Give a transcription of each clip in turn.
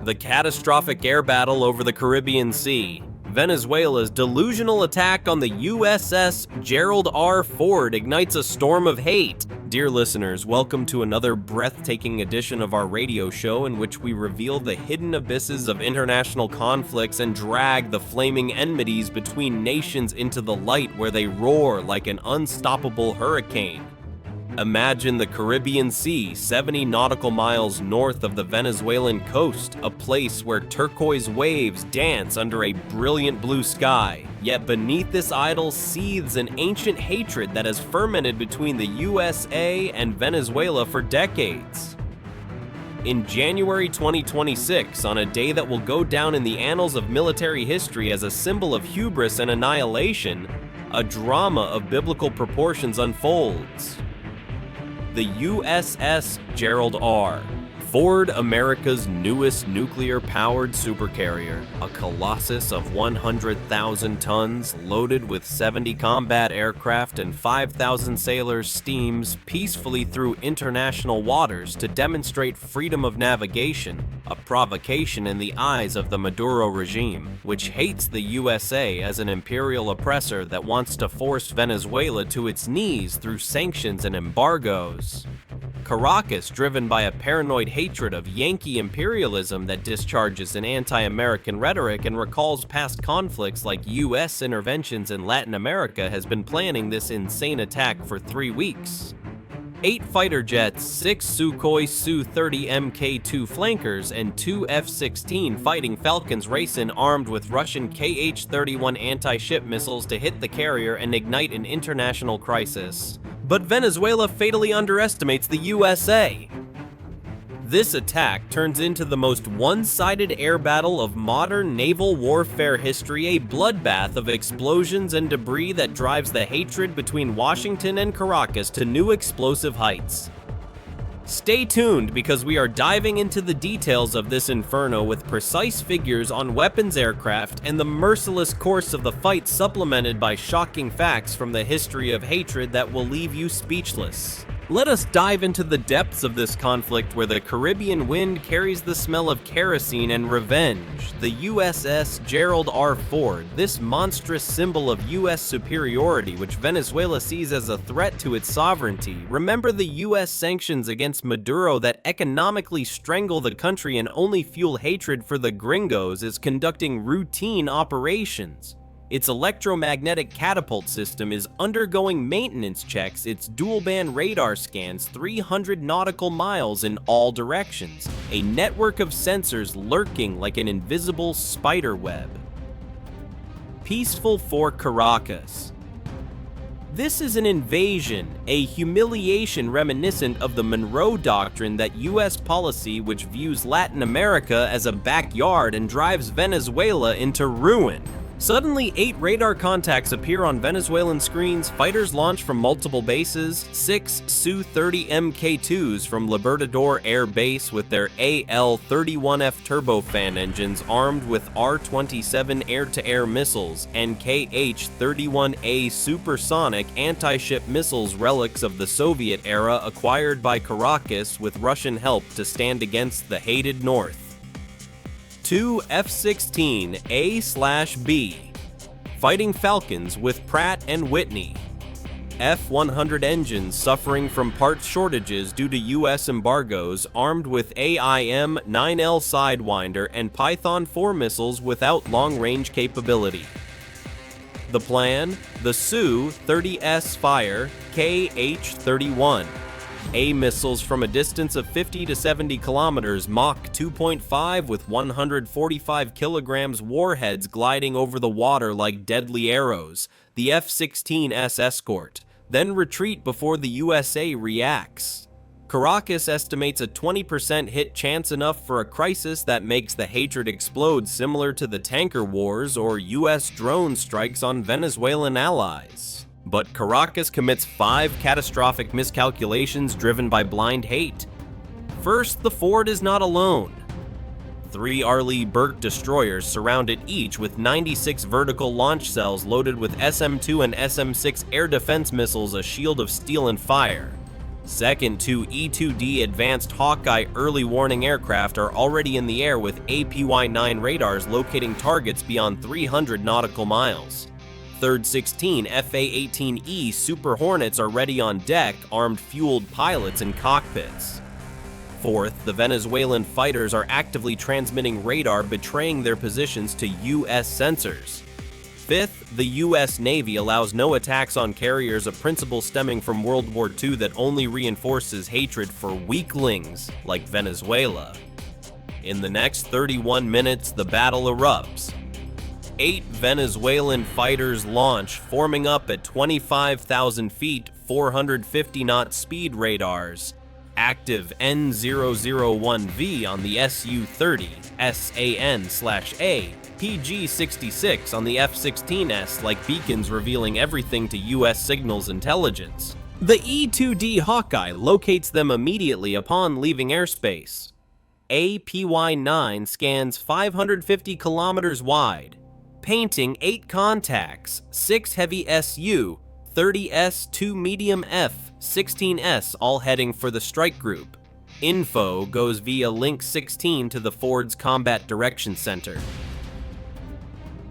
The catastrophic air battle over the Caribbean Sea. Venezuela's delusional attack on the USS Gerald R ignites a storm of hate. Dear listeners, welcome to another breathtaking edition of our radio show in which we reveal the hidden abysses of international conflicts and drag the flaming enmities between nations into the light where they roar like an unstoppable hurricane. Imagine the Caribbean Sea, 70 nautical miles north of the Venezuelan coast, a place where turquoise waves dance under a brilliant blue sky. Yet beneath this idol seethes an ancient hatred that has fermented between the USA and Venezuela for decades. In January 2026, on a day that will go down in the annals of military history as a symbol of hubris and annihilation, a drama of biblical proportions unfolds. The USS Gerald R. Ford, America's newest nuclear-powered supercarrier, a colossus of 100,000 tons loaded with 70 combat aircraft and 5,000 sailors, steams peacefully through international waters to demonstrate freedom of navigation, a provocation in the eyes of the Maduro regime, which hates the USA as an imperial oppressor that wants to force Venezuela to its knees through sanctions and embargoes. Caracas, driven by a paranoid hatred of Yankee imperialism that discharges an anti-American rhetoric and recalls past conflicts like U.S. interventions in Latin America, has been planning this insane attack for 3 weeks. 8 fighter jets, 6 Sukhoi Su-30MK2 flankers, and 2 F-16 Fighting Falcons race in armed with Russian Kh-31 anti-ship missiles to hit the carrier and ignite an international crisis. But Venezuela fatally underestimates the USA. This attack turns into the most one-sided air battle of modern naval warfare history, a bloodbath of explosions and debris that drives the hatred between Washington and Caracas to new explosive heights. Stay tuned because we are diving into the details of this inferno with precise figures on weapons, aircraft, and the merciless course of the fight, supplemented by shocking facts from the history of hatred that will leave you speechless. Let us dive into the depths of this conflict where the Caribbean wind carries the smell of kerosene and revenge. The USS Gerald R. Ford, this monstrous symbol of U.S. superiority which Venezuela sees as a threat to its sovereignty. Remember the U.S. sanctions against Maduro that economically strangle the country and only fuel hatred for the gringos, is conducting routine operations. Its electromagnetic catapult system is undergoing maintenance checks, its dual-band radar scans 300 nautical miles in all directions, a network of sensors lurking like an invisible spider web. Peaceful for Caracas. This is an invasion, a humiliation reminiscent of the Monroe Doctrine, that U.S. policy which views Latin America as a backyard and drives Venezuela into ruin. Suddenly, 8 radar contacts appear on Venezuelan screens, fighters launch from multiple bases, 6 Su-30MK2s from Libertador Air Base with their AL-31F turbofan engines armed with R-27 air-to-air missiles and Kh-31A supersonic anti-ship missiles, relics of the Soviet era acquired by Caracas with Russian help to stand against the hated North. 2 F-16 A/B Fighting Falcons with Pratt & Whitney. F-100 engines suffering from parts shortages due to U.S. embargoes, armed with AIM-9L Sidewinder and Python 4 missiles without long-range capability. The plan? The Su-30S fire Kh-31. A missiles from a distance of 50 to 70 kilometers, Mach 2.5 with 145 kilograms warheads gliding over the water like deadly arrows. The F-16S escort, then retreat before the USA reacts. Caracas estimates a 20% hit chance, enough for a crisis that makes the hatred explode, similar to the tanker wars or US drone strikes on Venezuelan allies. But Caracas commits 5 catastrophic miscalculations driven by blind hate. First, the Ford is not alone. 3 Arleigh Burke destroyers surround it, each with 96 vertical launch cells loaded with SM-2 and SM-6 air defense missiles, a shield of steel and fire. Second, two E-2D advanced Hawkeye early warning aircraft are already in the air with APY-9 radars locating targets beyond 300 nautical miles. Third, 16 FA-18E Super Hornets are ready on deck, armed fueled pilots in cockpits. Fourth, the Venezuelan fighters are actively transmitting radar betraying their positions to U.S. sensors. Fifth, the U.S. Navy allows no attacks on carriers, a principle stemming from World War II that only reinforces hatred for weaklings like Venezuela. In the next 31 minutes, the battle erupts. 8 Venezuelan fighters launch, forming up at 25,000 feet, 450-knot speed radars. Active N001V on the Su-30, SAN/A, PG-66 on the F-16S like beacons revealing everything to U.S. signals intelligence. The E-2D Hawkeye locates them immediately upon leaving airspace. APY-9 scans 550 kilometers wide, painting 8 contacts, 6 heavy SU, 30S, 2 medium F, 16S, all heading for the strike group. Info goes via Link 16 to the Ford's Combat Direction Center.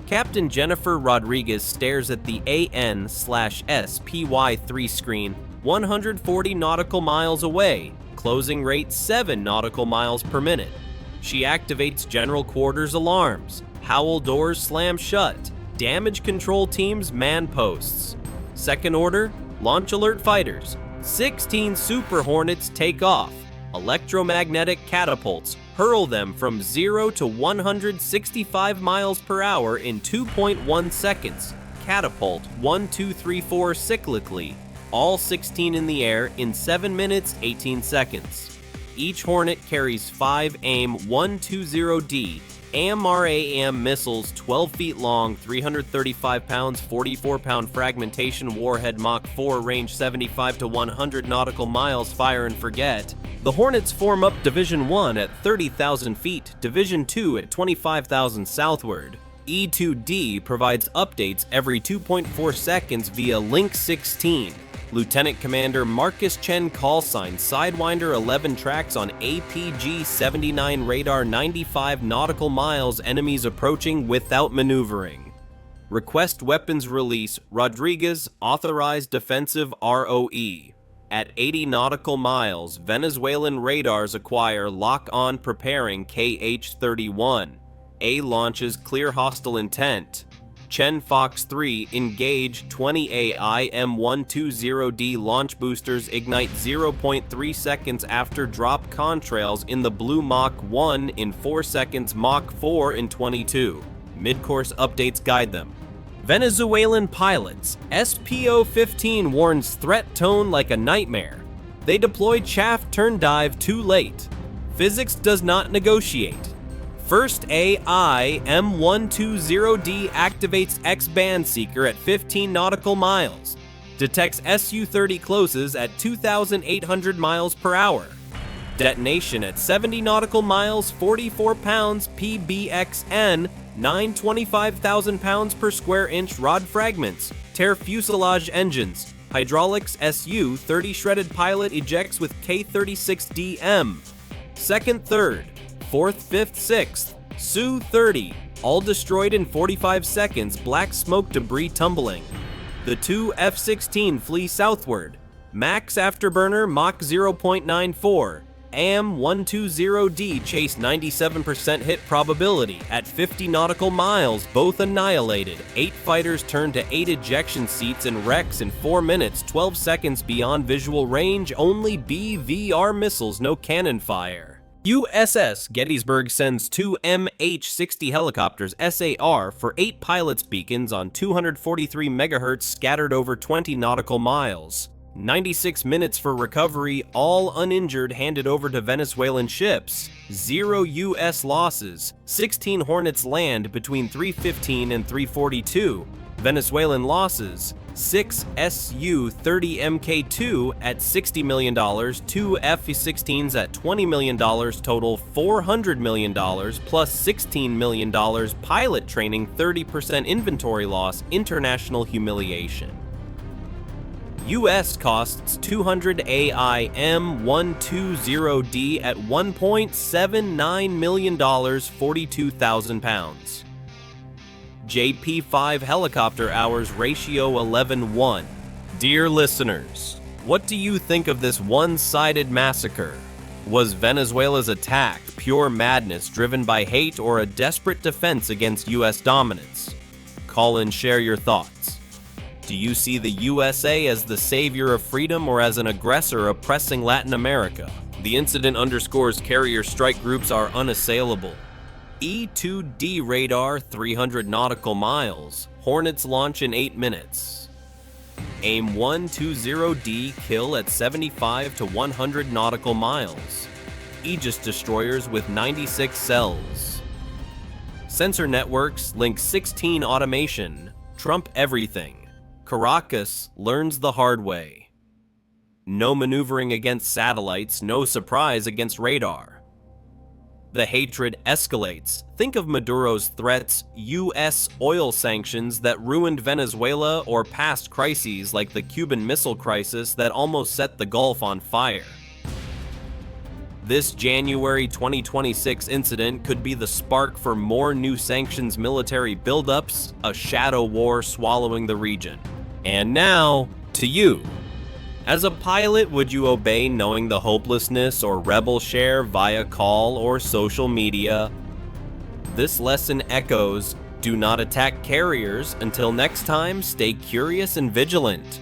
Captain Jennifer Rodriguez stares at the AN/SPY-3 screen 140 nautical miles away, closing rate 7 nautical miles per minute. She activates general quarters alarms, Howell doors slam shut, damage control teams man posts. Second order, launch alert fighters, 16 Super Hornets take off, electromagnetic catapults hurl them from 0 to 165 miles per hour in 2.1 seconds. Catapult 1, 2, 3, 4 cyclically, all 16 in the air in 7 minutes 18 seconds. Each Hornet carries 5 AIM-120D AMRAAM missiles 12 feet long, 335 pounds, 44-pound fragmentation warhead Mach 4, range 75 to 100 nautical miles, fire and forget. The Hornets form up Division 1 at 30,000 feet, Division 2 at 25,000 southward. E-2D provides updates every 2.4 seconds via Link 16. Lieutenant Commander Marcus Chen callsign Sidewinder 11 tracks on APG-79 radar 95 nautical miles, enemies approaching without maneuvering. Request weapons release Rodriguez authorized defensive ROE. At 80 nautical miles, Venezuelan radars acquire lock-on preparing KH-31. A launches clear hostile intent. Chen Fox 3 engage 20 AIM-120D launch boosters ignite 0.3 seconds after drop contrails in the blue Mach 1 in 4 seconds, Mach 4 in 22. Mid-course updates guide them. Venezuelan pilots, SPO-15 warns threat tone like a nightmare. They deployed chaff turn dive too late. Physics does not negotiate. First AIM-120D activates X-band seeker at 15 nautical miles. Detects Su-30 closes at 2,800 miles per hour. Detonation at 70 nautical miles, 44 pounds, PBXN, 925,000 pounds per square inch rod fragments. Tear fuselage engines. Hydraulics Su-30 shredded pilot ejects with K-36DM. Second, third. 4th, 5th, 6th, Su-30, all destroyed in 45 seconds, black smoke debris tumbling. The 2 F-16 flee southward. Max afterburner Mach 0.94. AIM-120D chase 97% hit probability. At 50 nautical miles, both annihilated. 8 fighters turn to 8 ejection seats and wrecks in 4 minutes, 12 seconds beyond visual range, only BVR missiles, no cannon fire. USS Gettysburg sends 2 MH-60 helicopters SAR for 8 pilots beacons on 243 MHz scattered over 20 nautical miles. 96 minutes for recovery, all uninjured handed over to Venezuelan ships. 0 U.S. losses. 16 Hornets land between 3:15 and 3:42. Venezuelan losses. 6 Su-30MK2 at $60 million, 2 F-16s at $20 million, total $400 million, plus $16 million pilot training, 30% inventory loss, international humiliation. US costs 200 AIM-120D at $1.79 million, 42,000 pounds. JP-5 helicopter hours ratio 11:1. Dear listeners, what do you think of this one-sided massacre? Was Venezuela's attack pure madness driven by hate or a desperate defense against US dominance? Call and share your thoughts. Do you see the USA as the savior of freedom or as an aggressor oppressing Latin America? The incident underscores carrier strike groups are unassailable. E-2D radar 300 nautical miles. Hornets launch in 8 minutes. AIM-120D kill at 75 to 100 nautical miles. Aegis destroyers with 96 cells. Sensor networks link 16 automation. Trump everything. Caracas learns the hard way. No maneuvering against satellites, no surprise against radar. The hatred escalates. Think of Maduro's threats, U.S. oil sanctions that ruined Venezuela, or past crises like the Cuban Missile Crisis that almost set the Gulf on fire. This January 2026 incident could be the spark for more new sanctions military buildups, a shadow war swallowing the region. And now, to you. As a pilot, would you obey knowing the hopelessness or rebel share via call or social media? This lesson echoes, do not attack carriers. Until next time, stay curious and vigilant.